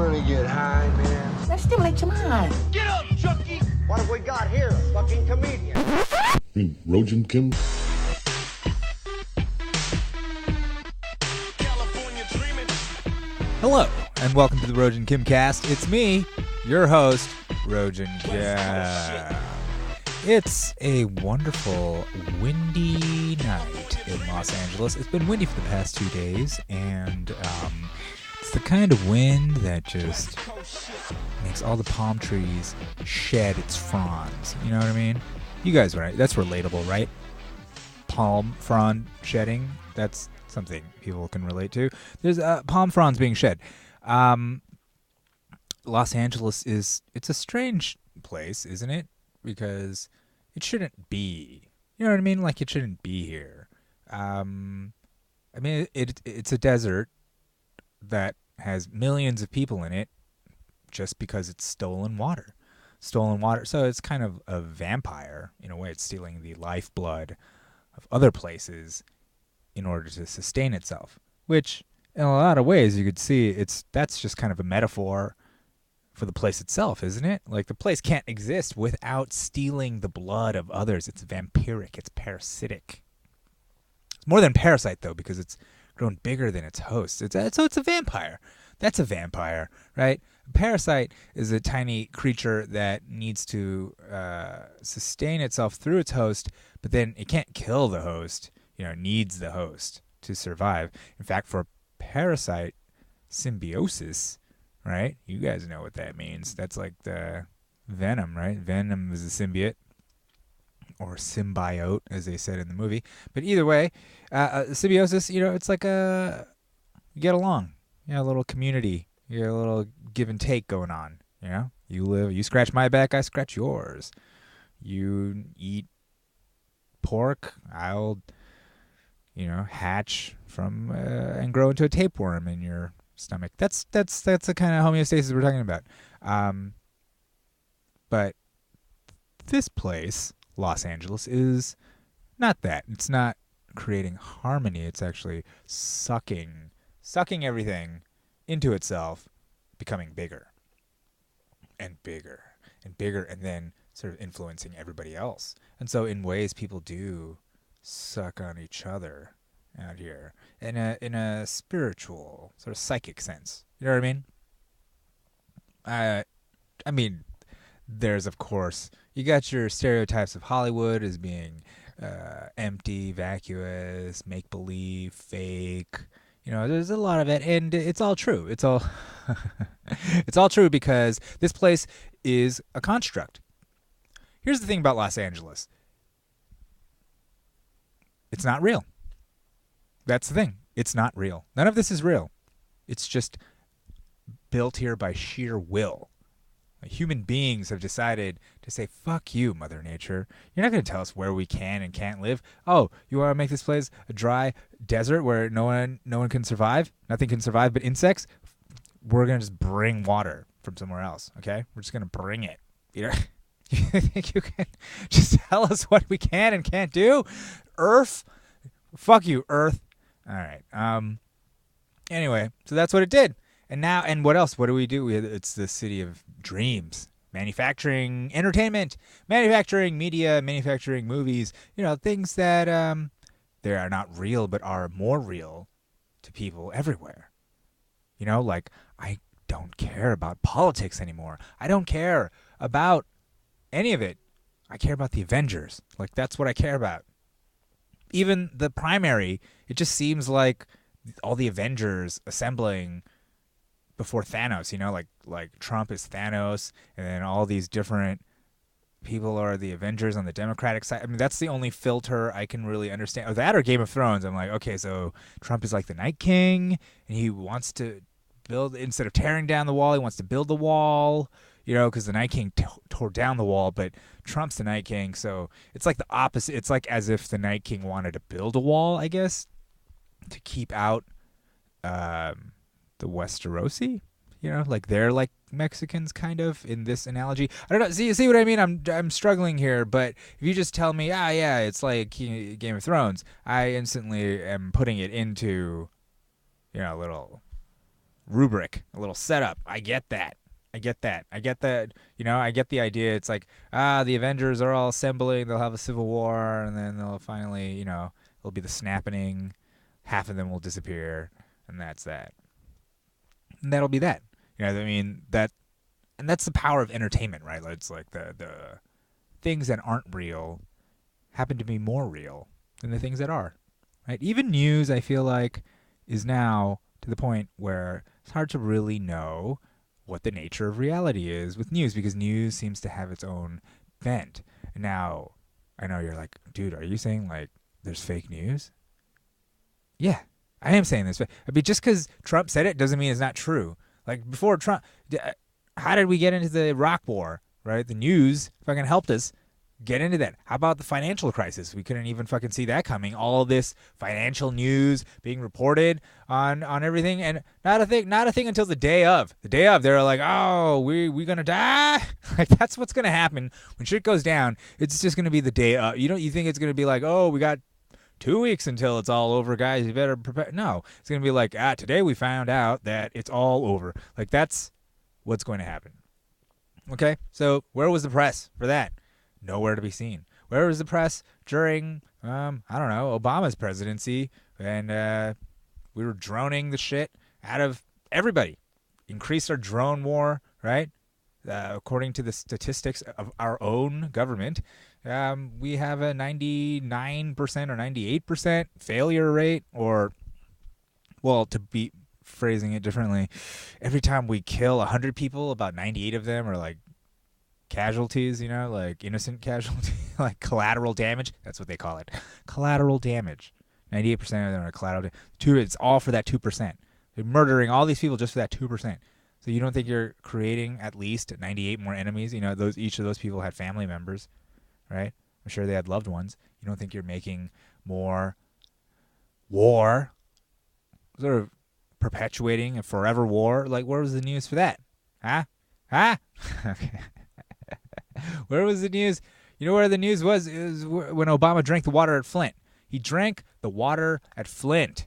wanna get high, man? Let's stimulate your mind. Get up, Chucky! What have we got here? A fucking comedian. Rojan Kim. Hello, and welcome to the Rojan Kim cast. It's me, your host, Rojan Kim. It's a wonderful, windy night in Los Angeles. It's been windy for the past 2 days, and it's the kind of wind that just makes all the palm trees shed its fronds. You know what I mean? You guys, right? That's relatable, right? Palm frond shedding. That's something people can relate to. There's palm fronds being shed. Los Angeles it's a strange place, isn't it? Because it shouldn't be. You know what I mean? Like, it shouldn't be here. I mean, it's a desert that has millions of people in it just because it's stolen water. So it's kind of a vampire in a way. It's stealing the lifeblood of other places in order to sustain itself, which in a lot of ways you could see that's just kind of a metaphor for the place itself, isn't it? Like, the place can't exist without stealing the blood of others. It's vampiric. It's parasitic. It's more than parasite, though, because it's grown bigger than its host. So it's a vampire. That's a vampire, right? A parasite is a tiny creature that needs to sustain itself through its host, but then it can't kill the host. You know, needs the host to survive. In fact, for a parasite, symbiosis, right? You guys know what that means. That's like the Venom, right? Venom is a symbiote, or symbiote, as they said in the movie. But either way, symbiosis, you know, it's like you get along. You know, a little community. You got a little give and take going on. You know, you scratch my back, I scratch yours. You eat pork, I'll, you know, hatch from and grow into a tapeworm in your stomach. That's the kind of homeostasis we're talking about. But this place, Los Angeles, is not that. It's not creating harmony. It's actually sucking everything into itself, becoming bigger and bigger and bigger, and then sort of influencing everybody else. And so in ways, people do suck on each other out here in a spiritual, sort of psychic sense. You know what I mean? I mean, there's, of course, you got your stereotypes of Hollywood as being empty, vacuous, make-believe, fake. You know, there's a lot of it, and it's all true. It's all it's all true because this place is a construct. Here's the thing about Los Angeles. It's not real. That's the thing. It's not real. None of this is real. It's just built here by sheer will. Human beings have decided to say, fuck you, Mother Nature. You're not going to tell us where we can and can't live. Oh, you want to make this place a dry desert where no one can survive? Nothing can survive but insects? We're going to just bring water from somewhere else, okay? We're just going to bring it. You know? You think you can just tell us what we can and can't do? Earth? Fuck you, Earth. All right. Anyway, so that's what it did. And what else? What do we do? It's the city of dreams. Manufacturing entertainment, manufacturing media, manufacturing movies. You know, things that they are not real but are more real to people everywhere. You know, like, I don't care about politics anymore. I don't care about any of it. I care about the Avengers. Like, that's what I care about. Even the primary, it just seems like all the Avengers assembling before Thanos, you know, like Trump is Thanos, and then all these different people are the Avengers on the Democratic side. I mean, that's the only filter I can really understand. Or that or Game of Thrones. I'm like, okay, so Trump is like the Night King, and he wants to build, instead of tearing down the wall, he wants to build the wall, you know, because the Night King tore down the wall, but Trump's the Night King, so it's like the opposite. It's like as if the Night King wanted to build a wall, I guess, to keep out the Westerosi, you know, like they're like Mexicans kind of in this analogy. I don't know. See what I mean? I'm struggling here, but if you just tell me, yeah, it's like Game of Thrones, I instantly am putting it into, you know, a little rubric, a little setup. I get that. I get that. I get that. I get the idea. It's like, the Avengers are all assembling. They'll have a civil war, and then they'll finally, it'll be the snapping. Half of them will disappear, and that's that. And that'll be that. And that's the power of entertainment, right? It's like the things that aren't real happen to be more real than the things that are, right? Even news, I feel like, is now to the point where it's hard to really know what the nature of reality is with news, because news seems to have its own bent. Now, I know you're like, dude, are you saying like there's fake news? Yeah, I am saying this. I mean, just because Trump said it doesn't mean it's not true. Like before Trump, how did we get into the Iraq war, right? The news fucking helped us get into that. How about the financial crisis? We couldn't even fucking see that coming. All this financial news being reported on everything, and not a thing until the day of. The day of, they're like, oh, we gonna die? Like that's what's gonna happen when shit goes down. It's just gonna be the day of. You think it's gonna be like, oh, we got 2 weeks until it's all over, guys. You better prepare. No, it's gonna be like, today we found out that it's all over. Like that's what's going to happen. Okay, so where was the press for that? Nowhere to be seen. Where was the press during, I don't know, Obama's presidency, and we were droning the shit out of everybody. Increased our drone war, right? According to the statistics of our own government, we have a 99% or 98% failure rate, or, well, to be phrasing it differently, every time we kill 100 people, about 98 of them are like casualties, like innocent casualties, like collateral damage. That's what they call it. Collateral damage. 98% of them are collateral damage. It's all for that 2%. They're murdering all these people just for that 2%. So you don't think you're creating at least 98 more enemies? Each of those people had family members, right? I'm sure they had loved ones. You don't think you're making more war? Sort of perpetuating a forever war? Like, where was the news for that? Huh? Okay. Where was the news? You know where the news was? It was when Obama drank the water at Flint. He drank the water at Flint.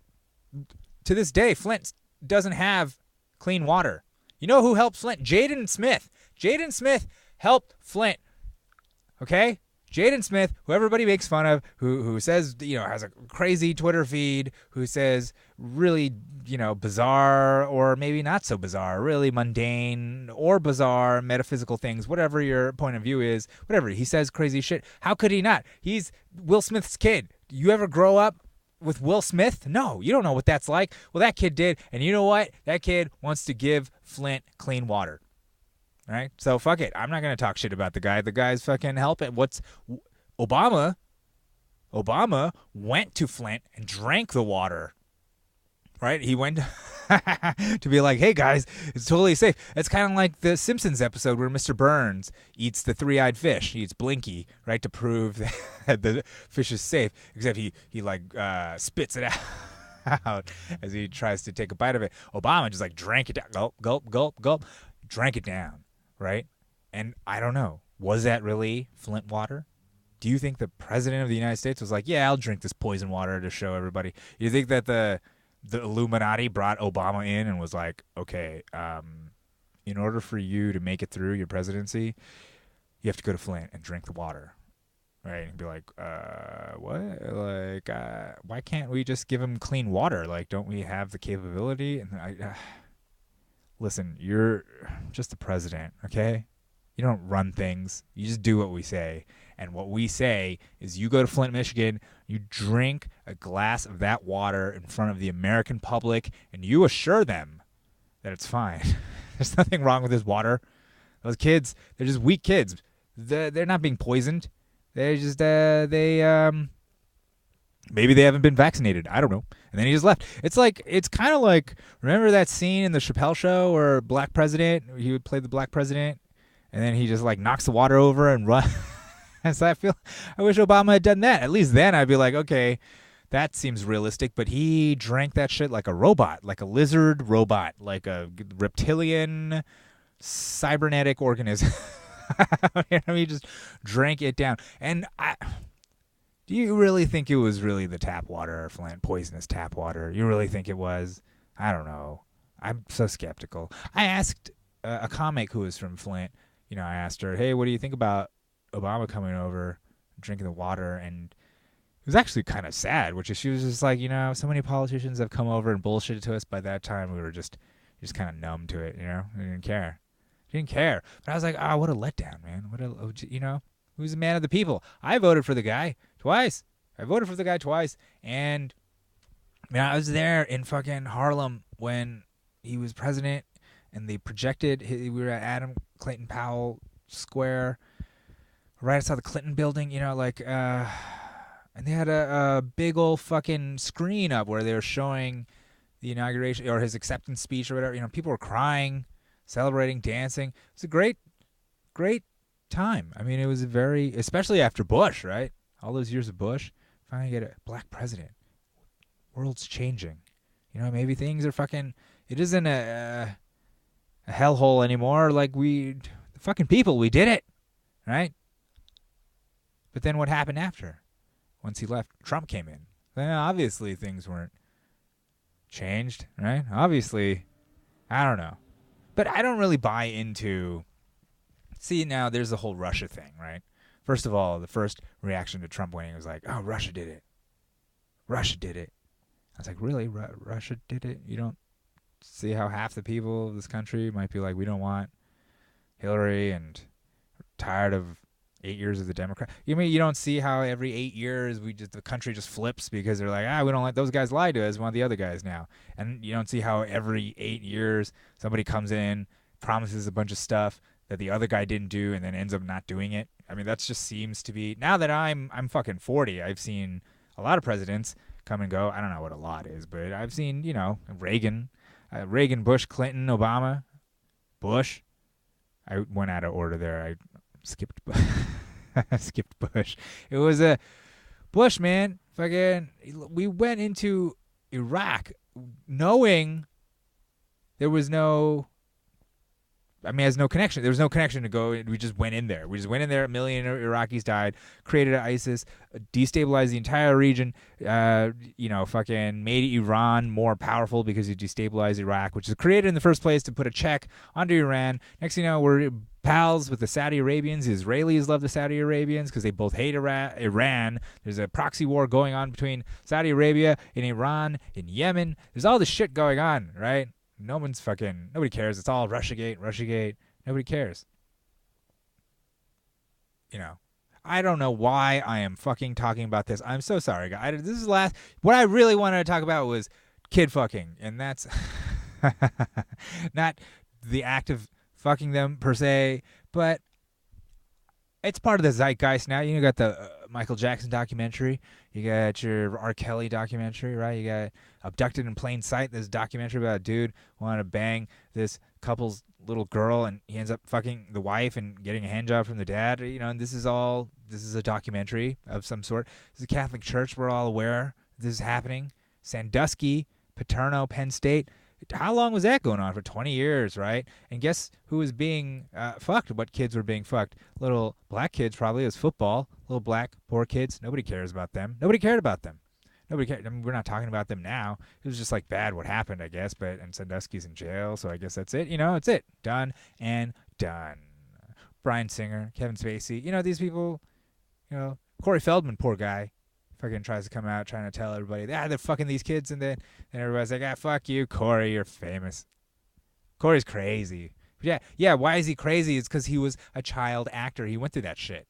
To this day, Flint doesn't have clean water. You know who helped Flint? Jaden Smith. Jaden Smith helped Flint. Okay? Jaden Smith, who everybody makes fun of, who says, has a crazy Twitter feed, who says really, bizarre or maybe not so bizarre, really mundane or bizarre metaphysical things, whatever your point of view is, whatever. He says crazy shit. How could he not? He's Will Smith's kid. You ever grow up with Will Smith? No, you don't know what that's like. Well, that kid did. And you know what? That kid wants to give Flint clean water. All right? So fuck it. I'm not going to talk shit about the guy. The guy's fucking helping. Obama went to Flint and drank the water. Right? He went to be like, hey guys, it's totally safe. It's kind of like the Simpsons episode where Mr. Burns eats the three-eyed fish. He eats Blinky, right, to prove that the fish is safe. Except he spits it out as he tries to take a bite of it. Obama just like drank it down. Gulp, gulp, gulp, gulp. Drank it down, right? And I don't know. Was that really Flint water? Do you think the president of the United States was like, yeah, I'll drink this poison water to show everybody? You think that the Illuminati brought Obama in and was like, okay, in order for you to make it through your presidency, you have to go to Flint and drink the water, right? And be like, what? Like, why can't we just give him clean water? Like, don't we have the capability? And listen, you're just the president, okay? You don't run things. You just do what we say. And what we say is you go to Flint, Michigan, you drink a glass of that water in front of the American public, and you assure them that it's fine. There's nothing wrong with this water. Those kids, they're just weak kids. They're not being poisoned. They're just, maybe they haven't been vaccinated. I don't know. And then he just left. It's kind of like, remember that scene in the Chappelle Show where Black President, he would play the Black President, and then he just like knocks the water over and runs. So I wish Obama had done that. At least then I'd be like, okay, that seems realistic. But he drank that shit like a robot, like a lizard robot, like a reptilian cybernetic organism. He just drank it down. And do you really think it was really the tap water, Flint, poisonous tap water? You really think it was? I don't know. I'm so skeptical. I asked a comic who was from Flint. I asked her, "Hey, what do you think about Obama coming over, drinking the water?" And it was actually kind of sad, which is she was just like, so many politicians have come over and bullshitted to us. By that time, we were just kind of numb to it. We didn't care. Didn't care. But I was like, what a letdown, man. Who's a man of the people? I voted for the guy twice. And I was there in fucking Harlem when he was president, and they projected. We were at Adam Clayton Powell Square, right outside the Clinton building. And they had a big old fucking screen up where they were showing the inauguration or his acceptance speech or whatever. People were crying, celebrating, dancing. It was a great time. It was especially after Bush, right? All those years of Bush, finally get a black president. World's changing. Maybe things are fucking. It isn't a hellhole anymore. Like the fucking people, we did it, right? But then what happened after? Once he left, Trump came in. Then obviously things weren't changed, right? Obviously, I don't know. But I don't really buy into... See, now there's the whole Russia thing, right? First of all, the first reaction to Trump winning was like, oh, Russia did it. Russia did it. I was like, really? Russia did it? You don't see how half the people of this country might be like, we don't want Hillary and tired of 8 years of the Democrat. You don't see how every 8 years the country just flips because they're like, we don't let those guys lie to us. We want the other guys now. And you don't see how every 8 years somebody comes in, promises a bunch of stuff that the other guy didn't do, and then ends up not doing it. That just seems to be... Now that I'm fucking 40, I've seen a lot of presidents come and go. I don't know what a lot is, but I've seen, Reagan, Bush, Clinton, Obama, Bush. I went out of order there. I skipped Bush. It was a Bush, man. Fucking, we went into Iraq knowing there was no... there's no connection. There was no connection to go. We just went in there. A million Iraqis died, created ISIS, destabilized the entire region, fucking made Iran more powerful because you destabilized Iraq, which was created in the first place to put a check onto Iran. Next thing you know, we're pals with the Saudi Arabians. The Israelis love the Saudi Arabians because they both hate Iran. There's a proxy war going on between Saudi Arabia and Iran, in Yemen. There's all this shit going on, right? Nobody cares. It's all Russiagate. Nobody cares. I don't know why I am fucking talking about this. I'm so sorry, guys. This is what I really wanted to talk about was kid fucking. And that's not the act of fucking them per se, but it's part of the zeitgeist now. You got the Michael Jackson documentary. You got your rkelly documentary, right? You got Abducted in Plain Sight, this documentary about a dude wanting to bang this couple's little girl, and he ends up fucking the wife and getting a hand job from the dad. And this is a documentary of some sort. This is a Catholic church. We're all aware this is happening. Sandusky, Paterno, Penn State. How long was that going on? For 20 years, right? And guess who was being fucked? What kids were being fucked? Little black kids, probably. It was football. Little black, poor kids. Nobody cares about them. Nobody cared about them. Nobody cared. We're not talking about them now. It was just like bad what happened, I guess. And Sandusky's in jail, so I guess that's it. It's it. Done and done. Bryan Singer, Kevin Spacey. These people, Corey Feldman, poor guy. Fucking tries to come out trying to tell everybody, they're fucking these kids, and then everybody's like, fuck you, Corey, you're famous. Corey's crazy. Yeah, why is he crazy? It's because he was a child actor. He went through that shit.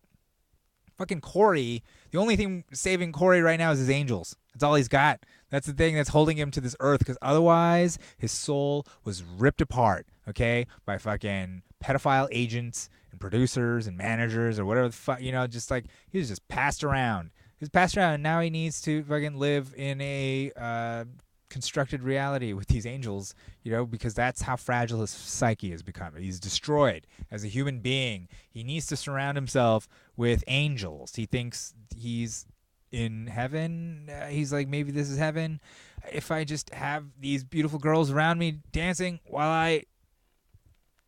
Fucking Corey, the only thing saving Corey right now is his angels. That's all he's got. That's the thing that's holding him to this earth, because otherwise his soul was ripped apart, okay, by fucking pedophile agents and producers and managers or whatever the fuck, just like, he was just passed around. He's passed around, and now he needs to fucking live in a constructed reality with these angels, because that's how fragile his psyche has become. He's destroyed as a human being. He needs to surround himself with angels. He thinks he's in heaven. He's like, maybe this is heaven. If I just have these beautiful girls around me dancing while I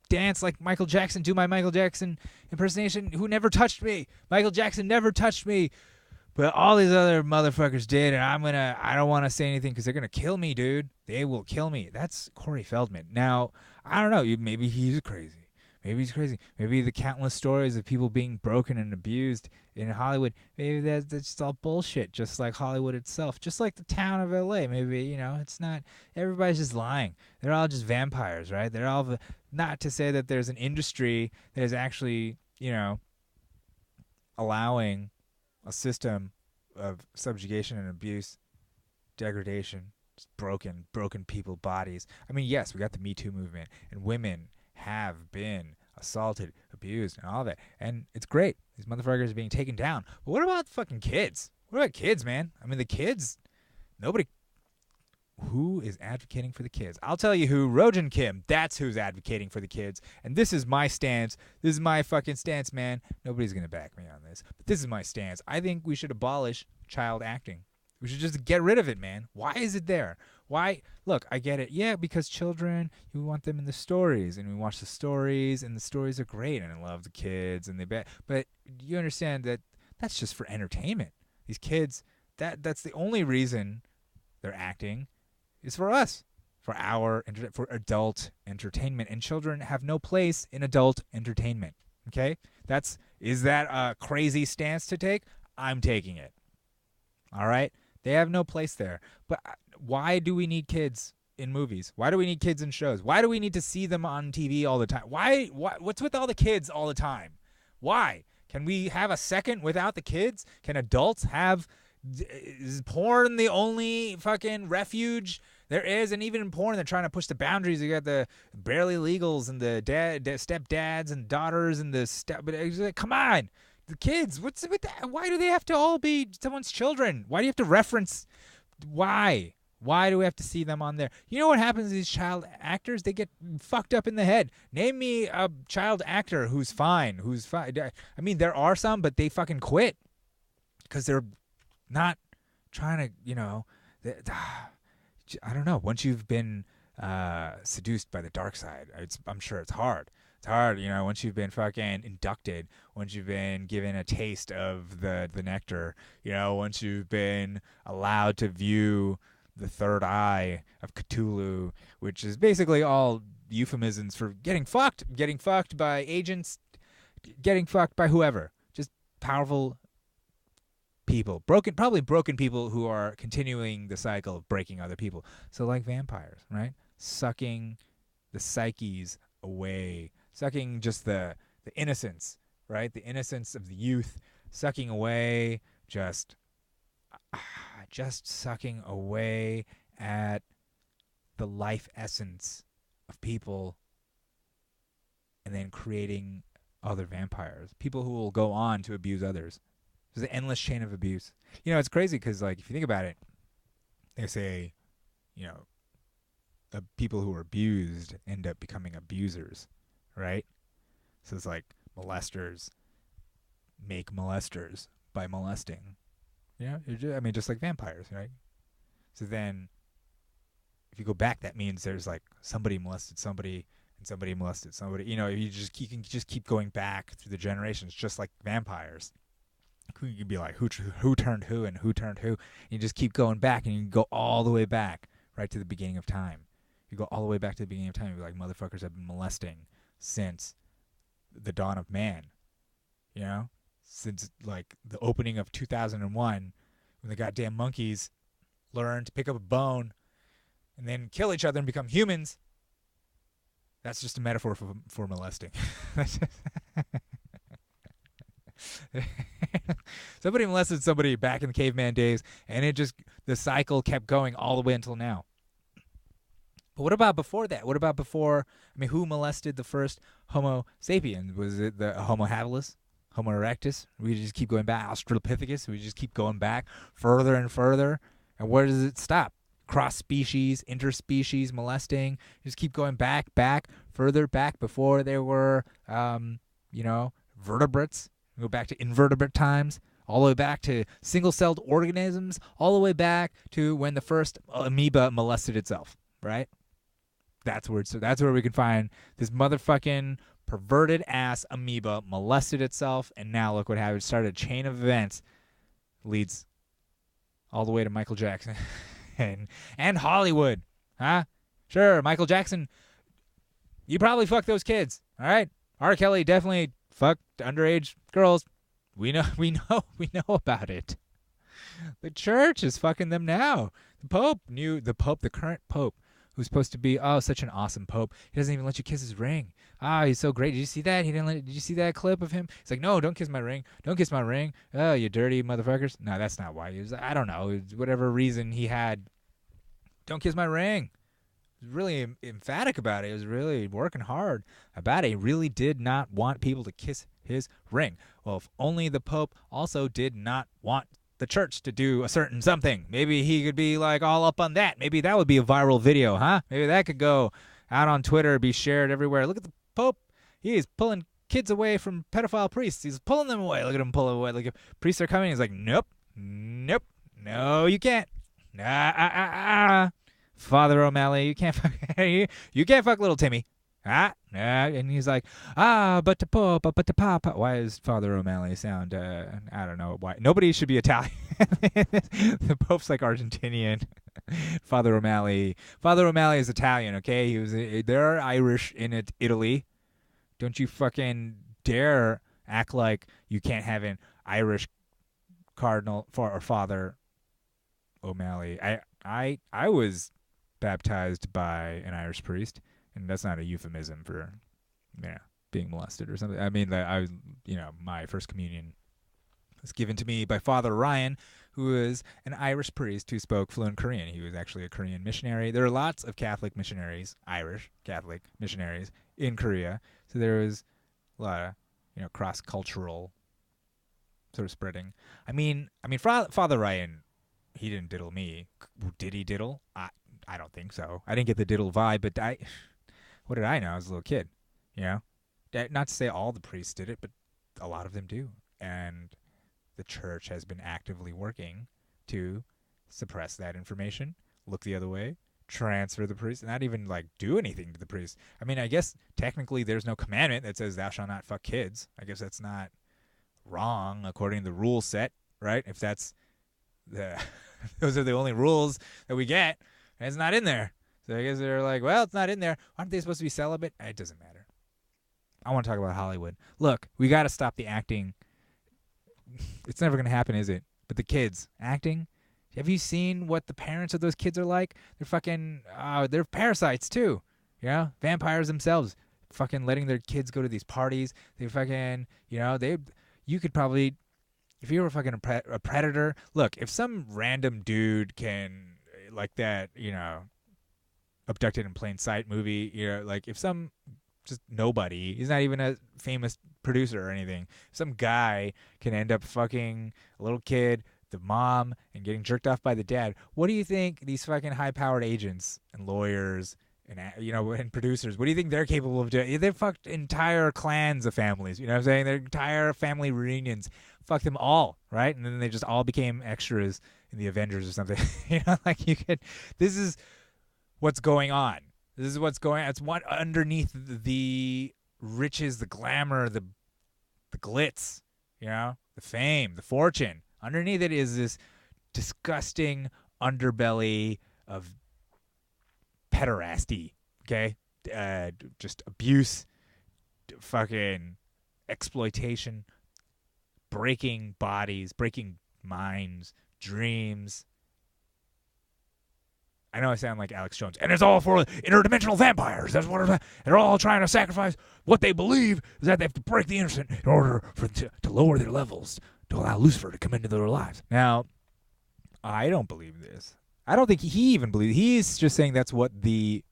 dance like Michael Jackson, do my Michael Jackson impersonation, who never touched me. Michael Jackson never touched me. But all these other motherfuckers did, and I don't want to say anything because they're going to kill me, dude. They will kill me. That's Corey Feldman. Now, I don't know. Maybe he's crazy. Maybe he's crazy. Maybe the countless stories of people being broken and abused in Hollywood, maybe that's just all bullshit, just like Hollywood itself, just like the town of LA. Maybe, it's not, everybody's just lying. They're all just vampires, right? They're all, not to say that there's an industry that is actually, allowing a system of subjugation and abuse, degradation, just broken people bodies. I mean, yes, we got the Me Too movement, and women have been assaulted, abused, and all that, and it's great. These motherfuckers are being taken down. But what about fucking kids? What about kids, man? I mean, the kids, nobody. Who is advocating for the kids? I'll tell you who. Rojan Kim. That's who's advocating for the kids. And this is my stance. This is my fucking stance, man. Nobody's going to back me on this. But this is my stance. I think we should abolish child acting. We should just get rid of it, man. Why is it there? Why? Look, I get it. Yeah, because children, you want them in the stories. And we watch the stories, and the stories are great. And I love the kids. And but you understand that that's just for entertainment. These kids, that's the only reason they're acting. Is for us, for adult entertainment, and children have no place in adult entertainment. Okay, is that a crazy stance to take? I'm taking it. All right, they have no place there. But why do we need kids in movies? Why do we need kids in shows? Why do we need to see them on TV all the time? Why? What's with all the kids all the time? Why? Can we have a second without the kids? Can adults have? Is porn the only fucking refuge there is? And even in porn, they're trying to push the boundaries. You got the barely legals and the stepdads and daughters and the But it's like, come on, the kids. What's with that? Why do they have to all be someone's children? Why do you have to reference? Why? Why do we have to see them on there? You know what happens to these child actors? They get fucked up in the head. Name me a child actor who's fine. I mean, there are some, but they fucking quit because they're not trying to, I don't know. Once you've been seduced by the dark side, I'm sure it's hard. It's hard, once you've been fucking inducted, once you've been given a taste of the nectar, once you've been allowed to view the third eye of Cthulhu, which is basically all euphemisms for getting fucked by agents, getting fucked by whoever. Just powerful people, probably broken people who are continuing the cycle of breaking other people. So like vampires, right? Sucking the psyches away, sucking just the innocence, right? The innocence of the youth, sucking away, just sucking away at the life essence of people, and then creating other vampires, people who will go on to abuse others. There's an endless chain of abuse. It's crazy because, like, if you think about it, they say, people who are abused end up becoming abusers, right? So it's like molesters make molesters by molesting. Just like vampires, right? So then, if you go back, that means there's like somebody molested somebody, and somebody molested somebody. You can just keep going back through the generations, just like vampires. You'd be like, who turned who and who turned who? And you just keep going back, and you can go all the way back, right to the beginning of time. You go all the way back to the beginning of time. You'd be like, motherfuckers have been molesting since the dawn of man. Since like the opening of 2001, when the goddamn monkeys learned to pick up a bone and then kill each other and become humans. That's just a metaphor for molesting. Somebody molested somebody back in the caveman days, and the cycle kept going all the way until now. But what about before that? What about before? Who molested the first Homo sapiens? Was it the Homo habilis, Homo erectus? We just keep going back. Australopithecus. We just keep going back further and further. And where does it stop? Cross species, interspecies molesting. You just keep going back, further back before there were, vertebrates. Go back to invertebrate times, all the way back to single-celled organisms, all the way back to when the first amoeba molested itself, right? That's where we can find this motherfucking perverted ass amoeba molested itself, and now look what happened. It started a chain of events leads all the way to Michael Jackson and Hollywood. Huh? Sure, Michael Jackson, you probably fucked those kids. All right? Kelly definitely fucked underage girls. We know about it. The church is fucking them now. The current pope, who's supposed to be such an awesome pope. He doesn't even let you kiss his ring. He's so great. Did you see that? Did you see that clip of him? He's like, no, don't kiss my ring. Don't kiss my ring. Oh, you dirty motherfuckers. No, that's not why. I don't know. Whatever reason he had. Don't kiss my ring. He was really emphatic about it. He was really working hard about it. He really did not want people to kiss his ring. Well, if only the Pope also did not want the church to do a certain something. Maybe he could be like all up on that. Maybe that would be a viral video, huh? Maybe that could go out on Twitter, be shared everywhere. Look at the Pope. He is pulling kids away from pedophile priests. He's pulling them away. Look at him pull away. Like if priests are coming, he's like, nope, no, you can't. Father O'Malley, you can't fuck, you can't fuck little Timmy. And he's like, but the Pope, but the Papa. Why does Father O'Malley sound, I don't know why. Nobody should be Italian. The Pope's like Argentinian. Father O'Malley is Italian, okay? They're Irish in Italy. Don't you fucking dare act like you can't have an Irish cardinal or Father O'Malley. I was baptized by an Irish priest, and that's not a euphemism for being molested or something. I mean, my first communion was given to me by Father Ryan, who is an Irish priest who spoke fluent Korean. He was actually a Korean missionary. There are lots of Catholic missionaries, Irish Catholic missionaries in Korea, so there was a lot of cross-cultural sort of spreading. I mean, Father Ryan, he didn't diddle me. Did he diddle? I don't think so. I didn't get the diddle vibe, but what did I know? I was a little kid, Not to say all the priests did it, but a lot of them do. And the church has been actively working to suppress that information, look the other way, transfer the priest, not even do anything to the priest. I mean, I guess technically there's no commandment that says thou shalt not fuck kids. I guess that's not wrong according to the rule set, right? If that's those are the only rules that we get, and it's not in there. So I guess they're like, well, it's not in there. Aren't they supposed to be celibate? It doesn't matter. I want to talk about Hollywood. Look, we got to stop the acting. It's never going to happen, is it? But the kids acting. Have you seen what the parents of those kids are like? They're fucking, they're parasites too. Vampires themselves. Fucking letting their kids go to these parties. They fucking, you could probably, if you were fucking a predator, look, if some random dude can, like that, Abducted in Plain Sight movie, if some just nobody, he's not even a famous producer or anything, some guy can end up fucking a little kid, the mom, and getting jerked off by the dad, what do you think these fucking high-powered agents and lawyers and and producers, what do you think they're capable of doing? They fucked entire clans of families, you know what I'm saying? Their entire family reunions, fucked them all, right? And then they just all became extras in the Avengers or something. This is what's going on. This is what's going on. It's what underneath the riches, the glamour, the glitz, the fame, the fortune. Underneath it is this disgusting underbelly of pederasty, okay? Just abuse, fucking exploitation, breaking bodies, breaking minds, dreams. I know I sound like Alex Jones, and it's all for interdimensional vampires. That's what they're all trying to sacrifice. What they believe is that they have to break the innocent in order to lower their levels, to allow Lucifer to come into their lives. Now, I don't believe this. I don't think he even believes. He's just saying that's what the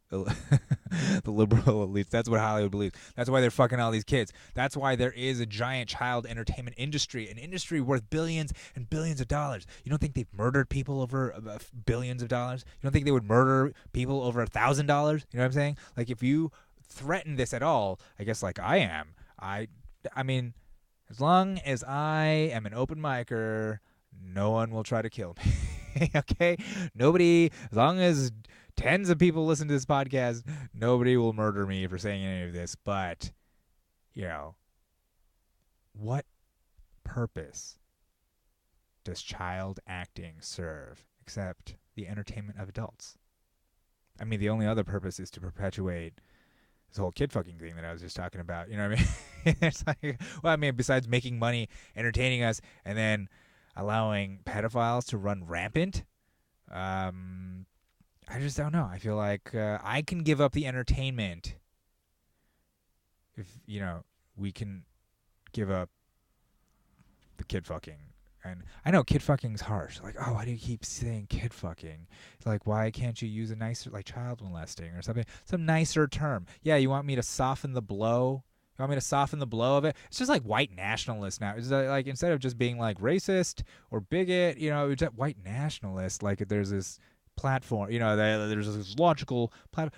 liberal elites, that's what Hollywood believes. That's why they're fucking all these kids. That's why there is a giant child entertainment industry, an industry worth billions and billions of dollars. You don't think they've murdered people over billions of dollars? You don't think they would murder people over $1,000? You know what I'm saying? Like, if you threaten this at all, I guess like I am, I mean, as long as I am an open micer, no one will try to kill me. Okay? Nobody, as long as tens of people listen to this podcast, nobody will murder me for saying any of this. But, what purpose does child acting serve except the entertainment of adults? I mean, the only other purpose is to perpetuate this whole kid fucking thing that I was just talking about. You know what I mean? It's like, well, I mean, besides making money, entertaining us, and then allowing pedophiles to run rampant, I just don't know. I feel like I can give up the entertainment if, we can give up the kid fucking. And I know kid fucking's harsh. Like, oh, why do you keep saying kid fucking? Like, why can't you use a nicer, like child molesting or something, some nicer term? Yeah, you want me to soften the blow? You want me to soften the blow of it? It's just like white nationalist now. It's like instead of just being like racist or bigot, it's just white nationalist. Like there's this platform, there's this logical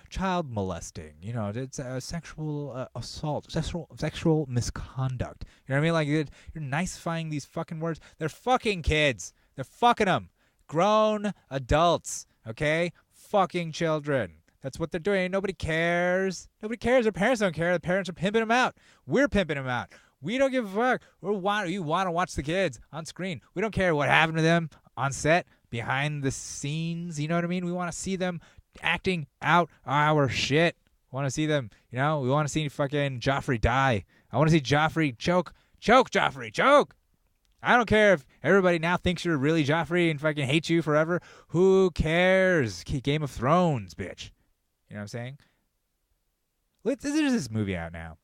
child molesting, it's sexual assault, sexual misconduct. You know what I mean? Like you're nicifying these fucking words. They're fucking kids. They're fucking them. Grown adults, okay? Fucking children. That's what they're doing. Nobody cares. Nobody cares. Their parents don't care. The parents are pimping them out. We're pimping them out. We don't give a fuck. You want to watch the kids on screen. We don't care what happened to them on set, behind the scenes. You know what I mean? We want to see them acting out our shit. We want to see them, we want to see fucking Joffrey die. I want to see Joffrey choke. Choke, Joffrey, choke. I don't care if everybody now thinks you're really Joffrey and fucking hates you forever. Who cares? Game of Thrones, bitch. You know what I'm saying? There's this movie out now.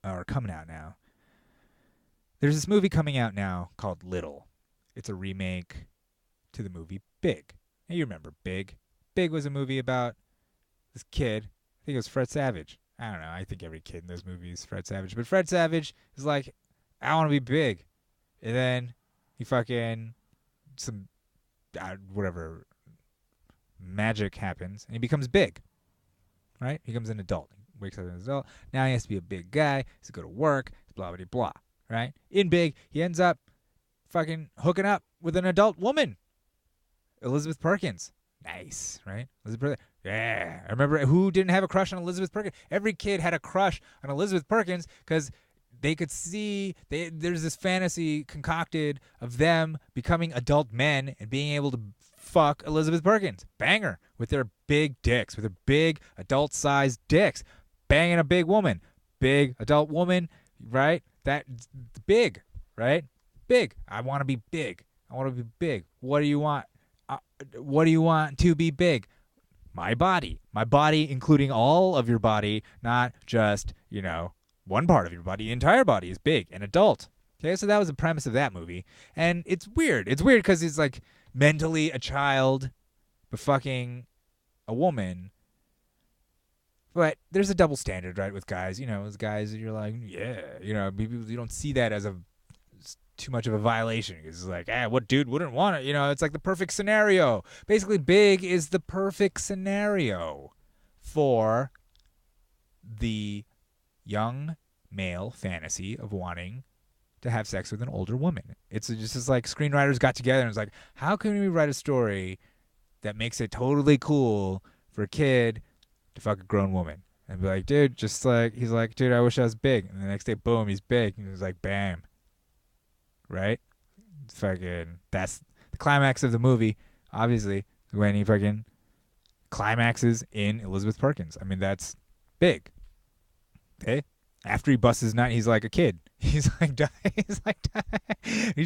Or coming out now. There's this movie coming out now called Little. It's a remake to the movie Big. Now you remember Big. Big was a movie about this kid. I think it was Fred Savage. I don't know. I think every kid in those movies is Fred Savage. But Fred Savage is like, I want to be big. And then he fucking, whatever, magic happens. And he becomes big. Right? He becomes an adult. He wakes up as an adult. Now he has to be a big guy. He has to go to work. Blah, blah, blah. Right? In Big, he ends up fucking hooking up with an adult woman. Elizabeth Perkins. Nice, right? Elizabeth Perkins. Yeah. I remember who didn't have a crush on Elizabeth Perkins? Every kid had a crush on Elizabeth Perkins because they could see there's this fantasy concocted of them becoming adult men and being able to fuck Elizabeth Perkins. Banger. With their big dicks. With their big adult-sized dicks. Banging a big woman. Big adult woman, right? That big, right? Big. I want to be big. I want to be big. What do you want? What do you want to be big? My body. My body, including all of your body, not just, one part of your body. The entire body is big and adult. Okay, so that was the premise of that movie. And it's weird. It's weird because it's like mentally a child, but fucking a woman. But there's a double standard, right, with guys. As guys, you're like, yeah. You don't see that as too much of a violation. It's like, what dude wouldn't want it? It's like the perfect scenario. Basically, Big is the perfect scenario for the young male fantasy of wanting to have sex with an older woman. It's just like screenwriters got together and was like, how can we write a story that makes it totally cool for a kid to fuck a grown woman? And be like, dude, he's like, dude, I wish I was big. And the next day, boom, he's big. And he's like, bam. Right? That's the climax of the movie, obviously, when he fucking climaxes in Elizabeth Perkins. I mean, that's Big. Okay? After he busts his nut, he's like a kid. He's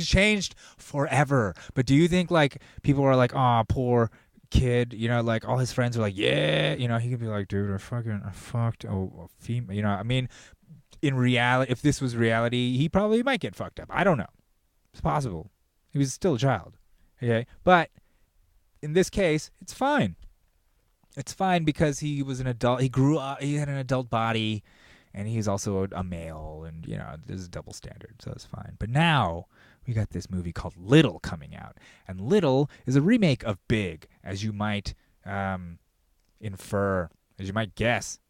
changed forever. But do you think, like, people are like, oh, poor kid, like all his friends are like, yeah, he could be like, dude, I fucked a female, I mean, in reality, if this was reality, he probably might get fucked up. I don't know. It's possible. He was still a child. Okay? But in this case, it's fine. It's fine because he was an adult. He grew up. He had an adult body, and he's also a male. And, there's a double standard, so it's fine. But now we got this movie called Little coming out. And Little is a remake of Big, as you might infer, as you might guess.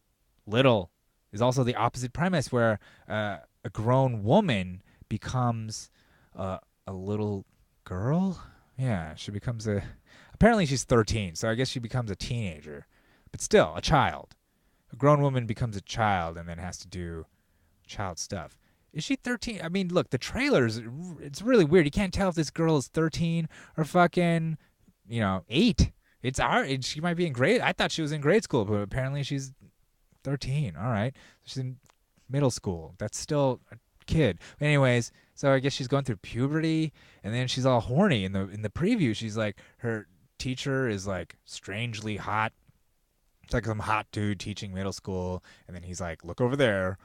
Little is also the opposite premise, where a grown woman becomes a little girl. Yeah, she becomes apparently she's 13, so I guess she becomes a teenager, but still a child. A grown woman becomes a child and then has to do child stuff. Is she 13? I mean, look, the trailers, it's really weird. You can't tell if this girl is 13 or fucking, 8. It's hard. She might be in grade. I thought she was in grade school, but apparently she's 13. All right. She's in middle school. That's still a kid. Anyways, so I guess she's going through puberty, and then she's all horny. In the preview, she's like, her teacher is like strangely hot. It's like some hot dude teaching middle school, and then he's like, look over there.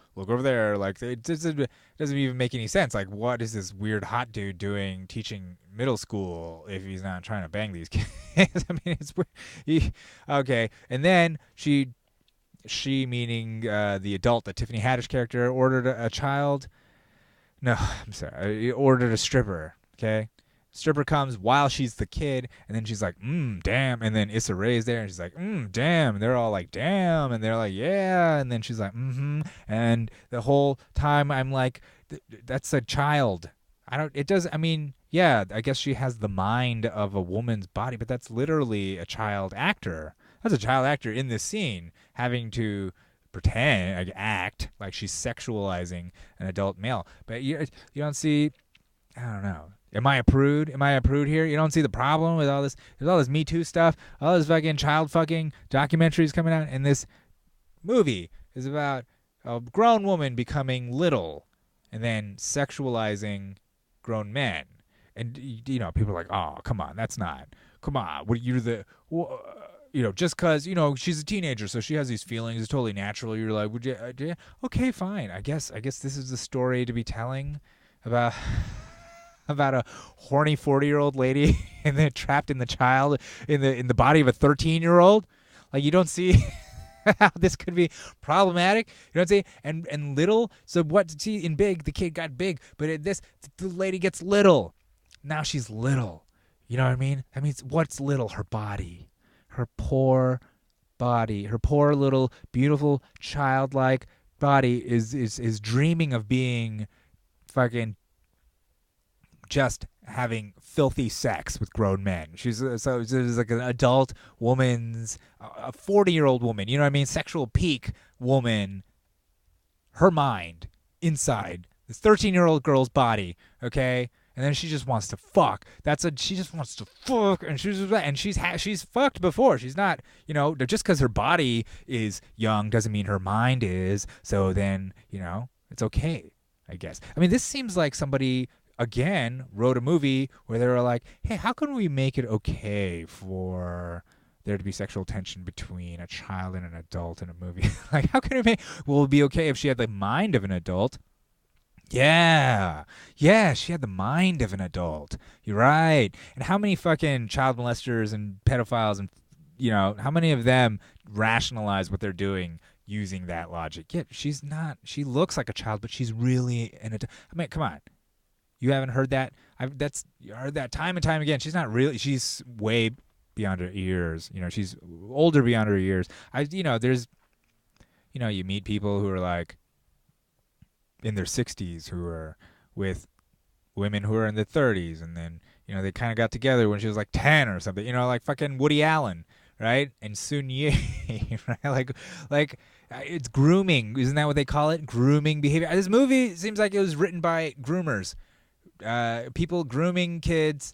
Like, it doesn't even make any sense. Like, what is this weird hot dude doing teaching middle school if he's not trying to bang these kids? I mean, it's weird. Okay, and then she meaning the adult, the Tiffany Haddish character, ordered a child. No, I'm sorry. Ordered a stripper, okay? Stripper comes while she's the kid, and then she's like, damn. And then Issa Rae's there, and she's like, damn. And they're all like, damn. And they're like, yeah. And then she's like, mm-hmm. And the whole time I'm like, that's a child. Yeah, I guess she has the mind of a woman's body, but that's literally a child actor. That's a child actor in this scene having to pretend, like, act like she's sexualizing an adult male. But you don't see, I don't know. Am I a prude? Here? You don't see the problem with all this? There's all this Me Too stuff, all this fucking child fucking documentaries coming out, and this movie is about a grown woman becoming little and then sexualizing grown men. And, people are like, oh, come on, that's not. Come on, just because, she's a teenager, so she has these feelings. It's totally natural. You're like, would you? Okay, fine. I guess this is the story to be telling about a horny 40-year-old lady and then trapped in the body of a 13-year-old. Like, you don't see how this could be problematic. You don't see, and little. So what? See, in Big, the kid got big, but in this, the lady gets little. Now she's little. You know what I mean? That means what's little? Her body, her poor body, her poor little beautiful childlike body is dreaming of being fucking just having filthy sex with grown men. She's so it's like an adult woman's, a 40-year-old woman. You know what I mean? Sexual peak woman. Her mind inside this 13-year-old girl's body. Okay, and then she just wants to fuck. She just wants to fuck, and she's fucked before. She's not, just because her body is young doesn't mean her mind is. So then, it's okay, I guess. I mean, this seems like somebody, again, wrote a movie where they were like, hey, how can we make it okay for there to be sexual tension between a child and an adult in a movie? Like, how can it be okay if she had the mind of an adult? Yeah, she had the mind of an adult. You're right. And how many fucking child molesters and pedophiles and, how many of them rationalize what they're doing using that logic? Yeah, she's not. She looks like a child, but she's really an adult. I mean, come on. You haven't heard that? You heard that time and time again. She's not really. She's way beyond her years. She's older beyond her years. There's, you meet people who are like in their 60s who are with women who are in their 30s, and then they kind of got together when she was like 10 or something. Like fucking Woody Allen, right? And Sun Yi, right? Like it's grooming. Isn't that what they call it? Grooming behavior. This movie seems like it was written by groomers. People grooming kids,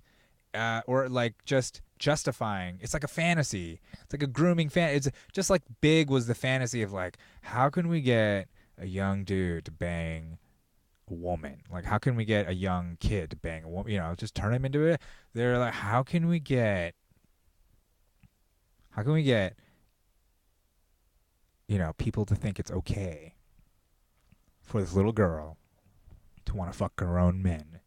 or like just justifying. It's like a fantasy. It's like a grooming It's just like Big was the fantasy of like, how can we get a young dude to bang a woman? Like, how can we get a young kid to bang a woman? Just turn him into it. They're like, how can we get people to think it's okay for this little girl to want to fuck her own men?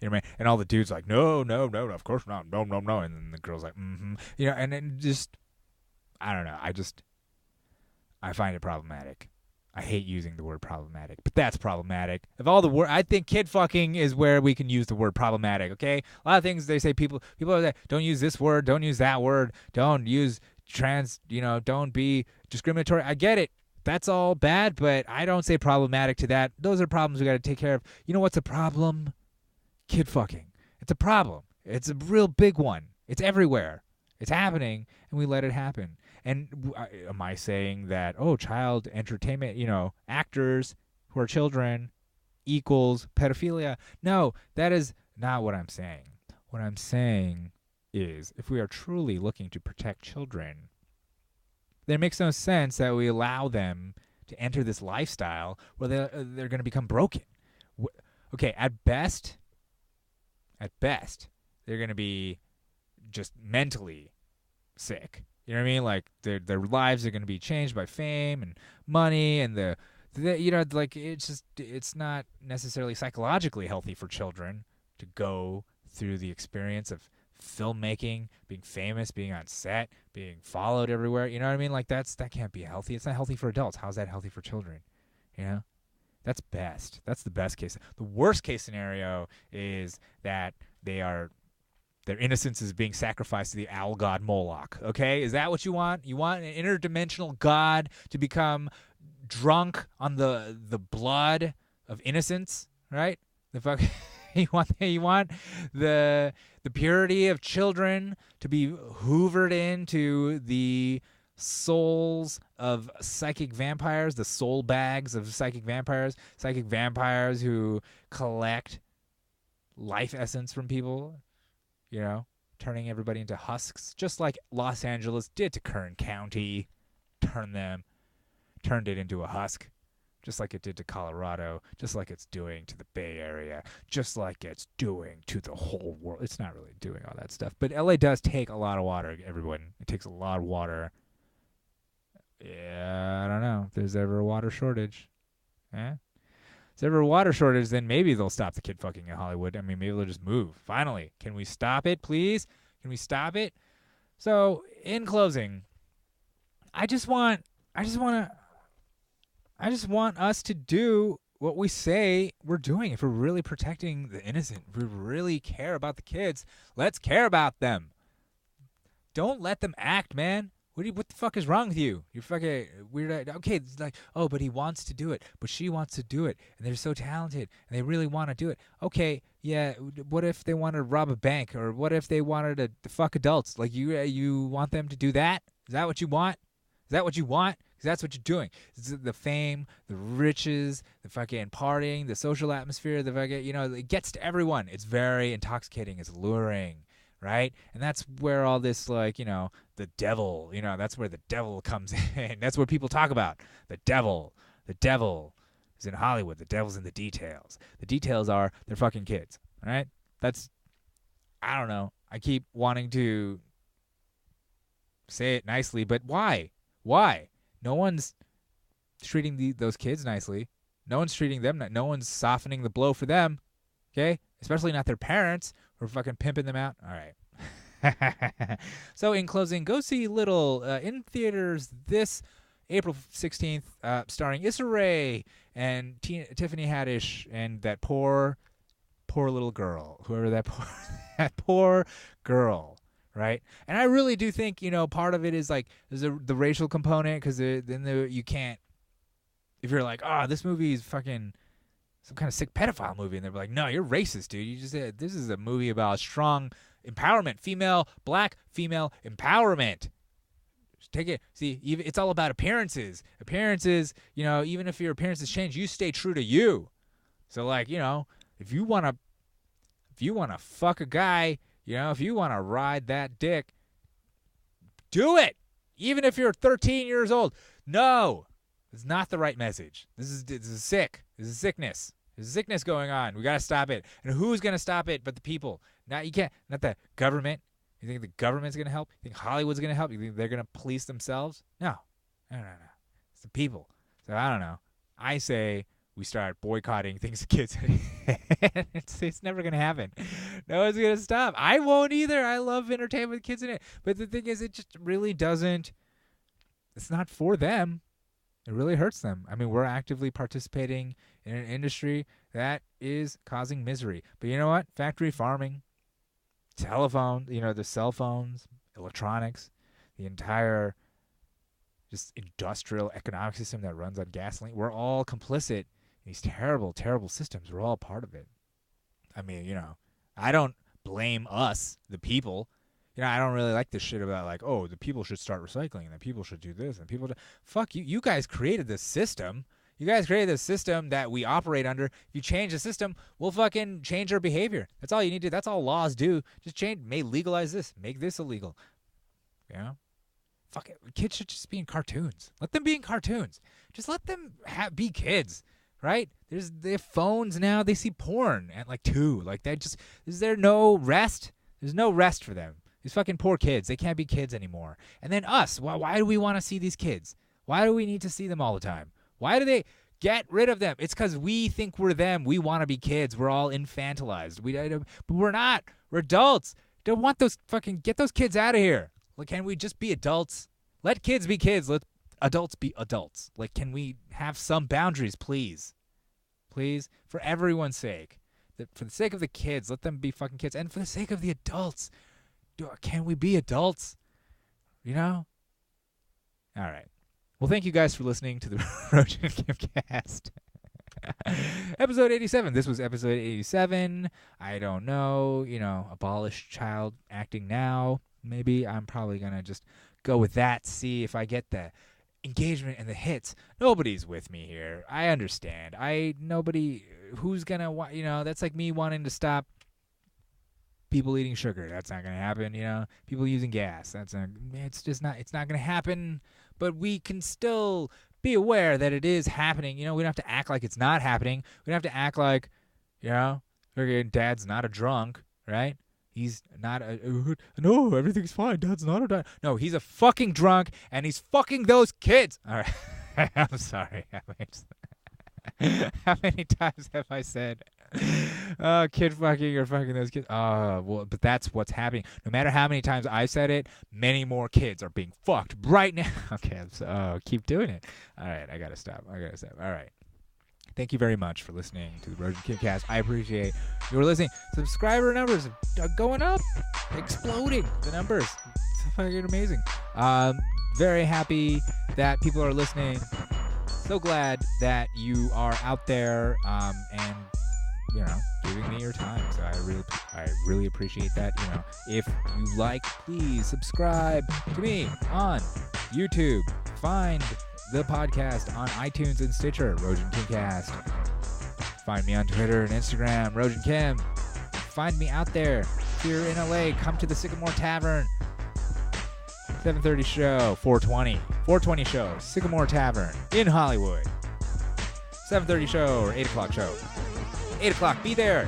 You know what I mean? And all the dudes like, no, of course not, no. And then the girl's like, and then just, I don't know. I find it problematic. I hate using the word problematic, but that's problematic. Of all the word, I think kid fucking is where we can use the word problematic. Okay, a lot of things they say people are like, don't use this word, don't use that word, don't use trans, don't be discriminatory. I get it. That's all bad, but I don't say problematic to that. Those are problems we got to take care of. You know what's a problem? Kid fucking. It's a problem. It's a real big one. It's everywhere. It's happening, and we let it happen. And am I saying that, child entertainment, actors who are children, equals pedophilia. No, that is not what I'm saying. What I'm saying is if we are truly looking to protect children, then it makes no sense that we allow them to enter this lifestyle where they're going to become broken. Okay, at best, they're going to be just mentally sick. You know what I mean? Like their lives are going to be changed by fame and money, and like it's not necessarily psychologically healthy for children to go through the experience of filmmaking, being famous, being on set, being followed everywhere. You know what I mean? Like that can't be healthy. It's not healthy for adults. How's that healthy for children? You know? That's best. That's the best case. The worst case scenario is that their innocence is being sacrificed to the owl god Moloch. Okay? Is that what you want? You want an interdimensional god to become drunk on the blood of innocence, right? The fuck you want the purity of children to be hoovered into the souls of psychic vampires, the soul bags of psychic vampires who collect life essence from people, you know, turning everybody into husks, just like Los Angeles did to Kern County, turned it into a husk, just like it did to Colorado, just like it's doing to the Bay Area, just like it's doing to the whole world. It's not really doing all that stuff, but LA does take a lot of water, everyone. It takes a lot of water. Yeah, I don't know. If there's ever a water shortage. If there's ever a water shortage, then maybe they'll stop the kid fucking in Hollywood. I mean, maybe they'll just move. Finally. Can we stop it, please? Can we stop it? So, in closing, I just want us to do what we say we're doing. If we're really protecting the innocent, if we really care about the kids, let's care about them. Don't let them act, man. What the fuck is wrong with you? You're fucking weird. Okay, it's like, oh, but he wants to do it, but she wants to do it, and they're so talented, and they really want to do it. Okay, yeah. What if they wanted to rob a bank, or what if they wanted to fuck adults? Like you want them to do that? Is that what you want? Is that what you want? Because that's what you're doing. The fame, the riches, the fucking partying, the social atmosphere, the fucking, it gets to everyone. It's very intoxicating. It's alluring. Right? And that's where all this, the devil, that's where the devil comes in. That's what people talk about. The devil. The devil is in Hollywood. The devil's in the details. The details are they're fucking kids. All right? I don't know. I keep wanting to say it nicely, but why? Why? No one's treating those kids nicely. No one's treating them. No one's softening the blow for them. Okay? Especially not their parents who are fucking pimping them out. All right. So in closing, go see Little in theaters this April 16th, starring Issa Rae and Tiffany Haddish and that poor little girl, whoever that poor girl, right? And I really do think, part of it is like there's the racial component, because then you can't, if you're like, oh, this movie is fucking some kind of sick pedophile movie, and they're like, no, you're racist, dude. You just said this is a movie about strong empowerment, black female empowerment. Just take it. See, it's all about appearances. Appearances, even if your appearances change, you stay true to you. So, like, if you wanna fuck a guy, if you wanna ride that dick, do it. Even if you're 13 years old. No. It's not the right message. This is sick. This is sickness. There's sickness going on. We got to stop it. And who's going to stop it but the people? Not the government. You think the government's going to help? You think Hollywood's going to help? You think they're going to police themselves? No. It's the people. So I don't know. I say we start boycotting things to kids. It's never going to happen. No one's going to stop. I won't either. I love entertainment with kids in it. But the thing is, it just really doesn't. It's not for them. It really hurts them. I mean, we're actively participating in an industry that is causing misery. But you know what? Factory farming, telephone, the cell phones, electronics, the entire just industrial economic system that runs on gasoline. We're all complicit in these terrible, terrible systems. We're all part of it. I mean, I don't blame us, the people. I don't really like this shit about like, oh, the people should start recycling and the people should do this and people fuck you. You guys created this system. You guys created this system that we operate under. If you change the system, we'll fucking change our behavior. That's all you need to do. That's all laws do. Just legalize this. Make this illegal. You know? Fuck it. Kids should just be in cartoons. Let them be in cartoons. Just let them be kids, right? They have phones now. They see porn at like 2. Like is there no rest? There's no rest for them. These fucking poor kids. They can't be kids anymore. And then us. Why do we want to see these kids? Why do we need to see them all the time? Why do they get rid of them? It's because we think we're them. We want to be kids. We're all infantilized. But we're not. We're adults. Don't want get those kids out of here. Like, can we just be adults? Let kids be kids. Let adults be adults. Like, can we have some boundaries, please? Please? For everyone's sake. For the sake of the kids, let them be fucking kids. And for the sake of the adults, can we be adults? You know? All right. Well, thank you guys for listening to the Rojan Kimcast. Episode 87. This was episode 87. I don't know. Abolish child acting now. Maybe I'm probably going to just go with that, see if I get the engagement and the hits. Nobody's with me here. I understand. Who's going to, that's like me wanting to stop people eating sugar. That's not going to happen, People using gas. It's not going to happen. But we can still be aware that it is happening. We don't have to act like it's not happening. We don't have to act like, Dad's not a drunk, right? He's not no, everything's fine. Dad's not a drunk. No, he's a fucking drunk, and he's fucking those kids. All right. I'm sorry. How many times have I said, kid fucking or fucking those kids? Well, but that's what's happening. No matter how many times I said it, many more kids are being fucked right now. Okay, keep doing it. All right, I gotta stop. All right. Thank you very much for listening to the Rojan Kimcast. I appreciate your listening. Subscriber numbers are going up, exploding. The numbers, it's fucking amazing. Very happy that people are listening. So glad that you are out there and giving me your time. So I really appreciate that. If you like, please subscribe to me on YouTube. Find the podcast on iTunes and Stitcher, Rojan Kimcast. Find me on Twitter and Instagram, Rojan Kim. Find me out there. If you're in LA, come to the Sycamore Tavern. 7:30 show, 420 show, Sycamore Tavern in Hollywood. 7:30 show or 8 o'clock show. 8 o'clock, be there.